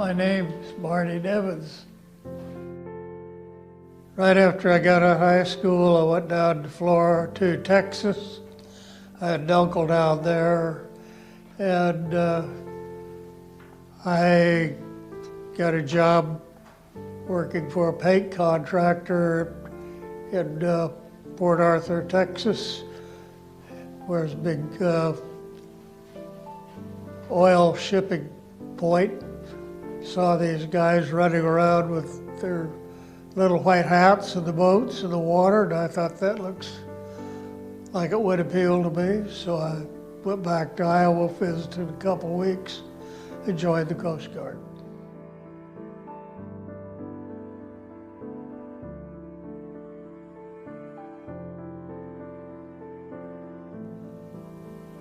My name's Marty Nevins. Right after I got out of high school, I went down to Florida, to Texas. I had an uncle down there, and I got a job working for a paint contractor in Port Arthur, Texas, where there's a big oil shipping point. Saw these guys running around with their little white hats in the boats in the water, and I thought that looks like it would appeal to me. So I went back to Iowa, visited a couple of weeks, and joined the Coast Guard.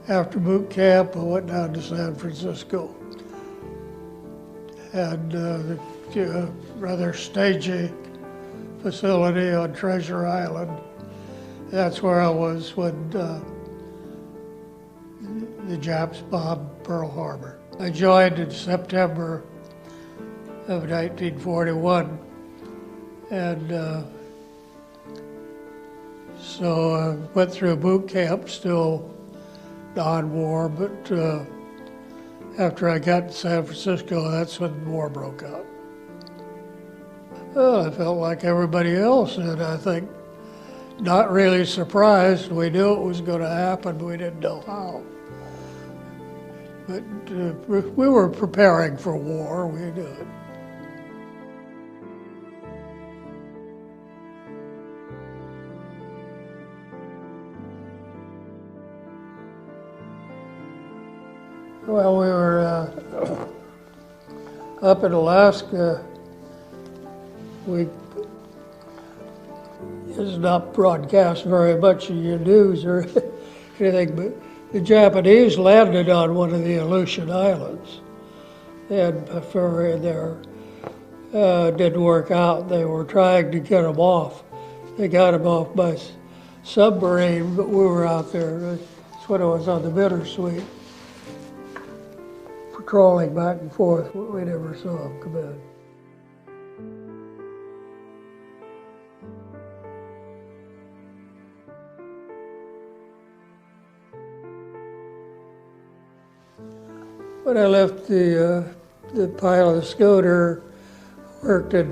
After boot camp, I went down to San Francisco. And the rather stagey facility on Treasure Island. That's where I was when the Japs bombed Pearl Harbor. I joined in September of 1941, and so I went through boot camp, still non-war, but after I got to San Francisco, that's when the war broke out. Well, I felt like everybody else, and I think not really surprised. We knew it was going to happen, but we didn't know how. But we were preparing for war, we knew it. Well, we were up in Alaska. It's not broadcast very much in your news or anything, but the Japanese landed on one of the Aleutian Islands. They had a ferry there. Didn't work out. They were trying to get them off. They got them off by submarine, but we were out there. That's when I was on the Bittersweet, patrolling back and forth. We never saw them come in. When I left the pilot of the Scooter, worked at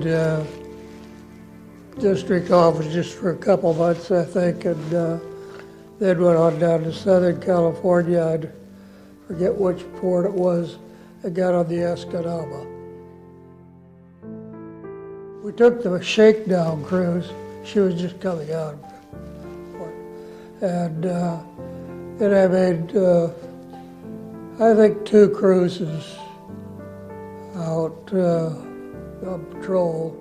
district office just for a couple months, I think, and then went on down to Southern California. I'd forget which port it was. I got on the Escanaba. We took the shakedown cruise. She was just coming out of the port. And then I made, I think, 2 cruises out on patrol.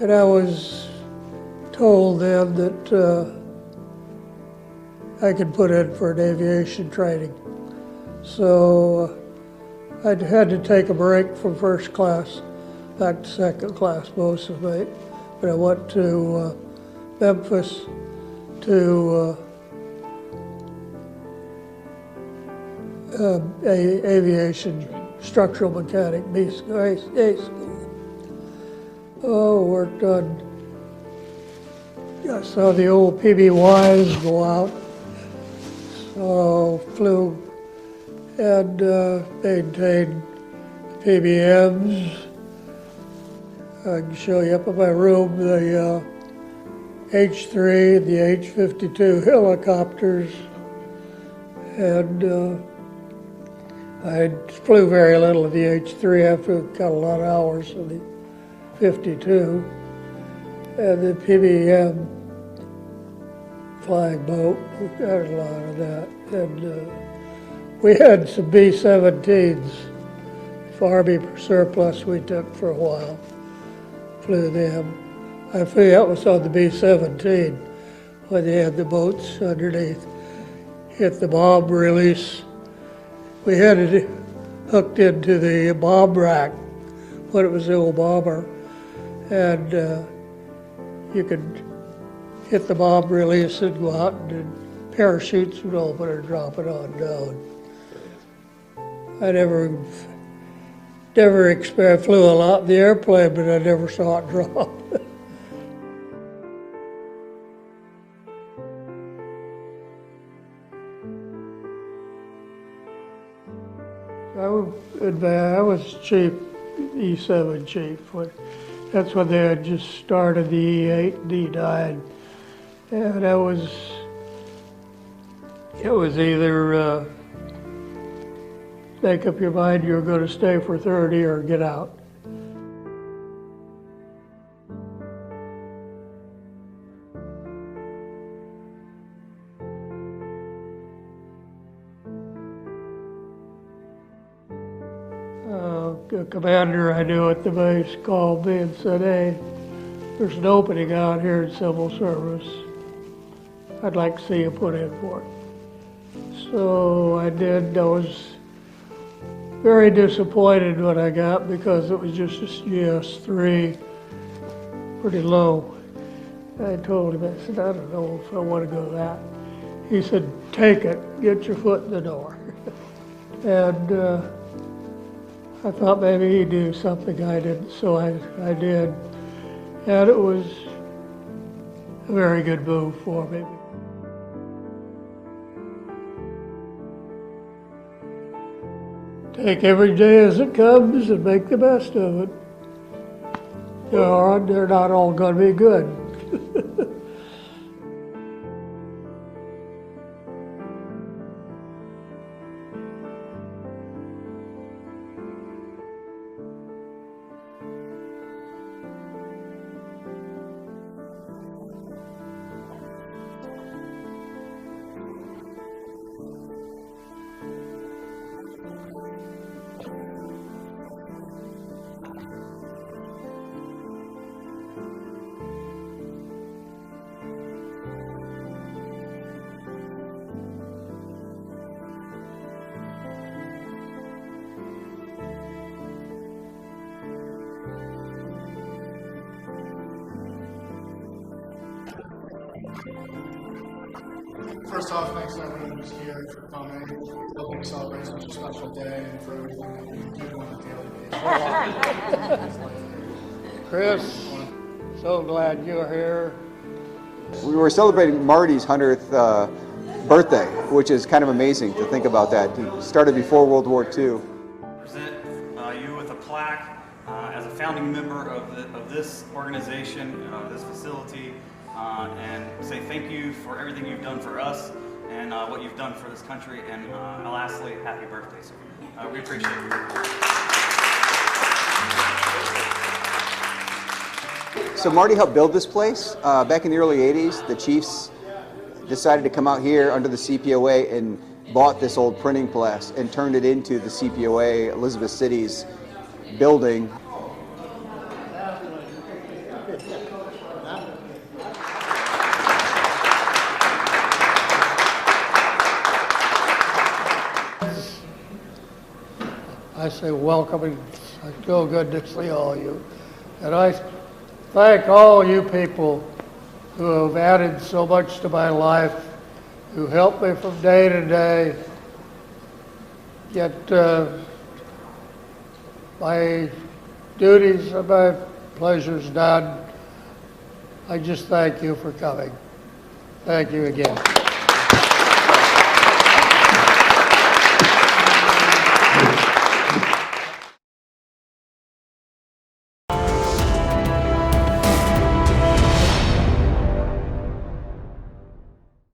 And I was told then that I could put in for an aviation training. So I had to take a break from first class back to second class most of it. But I went to Memphis to aviation structural mechanic A school. Oh, worked on, I saw the old PBYs go out, so flew and maintained PBMs. I can show you up in my room the H-3 and the H-52 helicopters, and I flew very little of the H-3 after I got a lot of hours of the 52, and the PBM flying boat, we got a lot of that. And we had some B-17s, Army surplus we took for a while, flew them. I flew, that was on the B-17 when they had the boats underneath, hit the bomb release. We had it hooked into the bomb rack when it was the old bomber. And you could hit the bomb release and go out, and then parachutes would open and drop it on down. I never flew a lot in the airplane, but I never saw it drop. I was chief, E7 chief. That's when they had just started the E8 and E9. And it was either make up your mind you're going to stay for 30 or get out. A commander I knew at the base called me and said, "Hey, there's an opening out here in civil service. I'd like to see you put in for it." So I did. I was very disappointed when I got, because it was just a GS3, pretty low. I told him, I said, "I don't know if I want to go that." He said, "Take it, get your foot in the door." And I thought maybe he'd do something I didn't, so I did. And it was a very good move for me. Take every day as it comes and make the best of it. They're not all going to be good. First off, thanks to everyone who's here for coming, helping to celebrate such a special day, and for everything that you do on a daily basis. Chris, so glad you're here. We were celebrating Marty's 100th birthday, which is kind of amazing to think about that. He started before World War II. Present you with a plaque as a founding member of this organization, this facility, and say thank you for everything you've done for us and what you've done for this country, and lastly, happy birthday, sir. We appreciate it. So Marty helped build this place. Back in the early 80s, the Chiefs decided to come out here under the CPOA and bought this old printing press and turned it into the CPOA Elizabeth City's building. I say welcome, and I feel good to see all of you. And I thank all you people who have added so much to my life, who help me from day to day get my duties and my pleasures done. I just thank you for coming. Thank you again.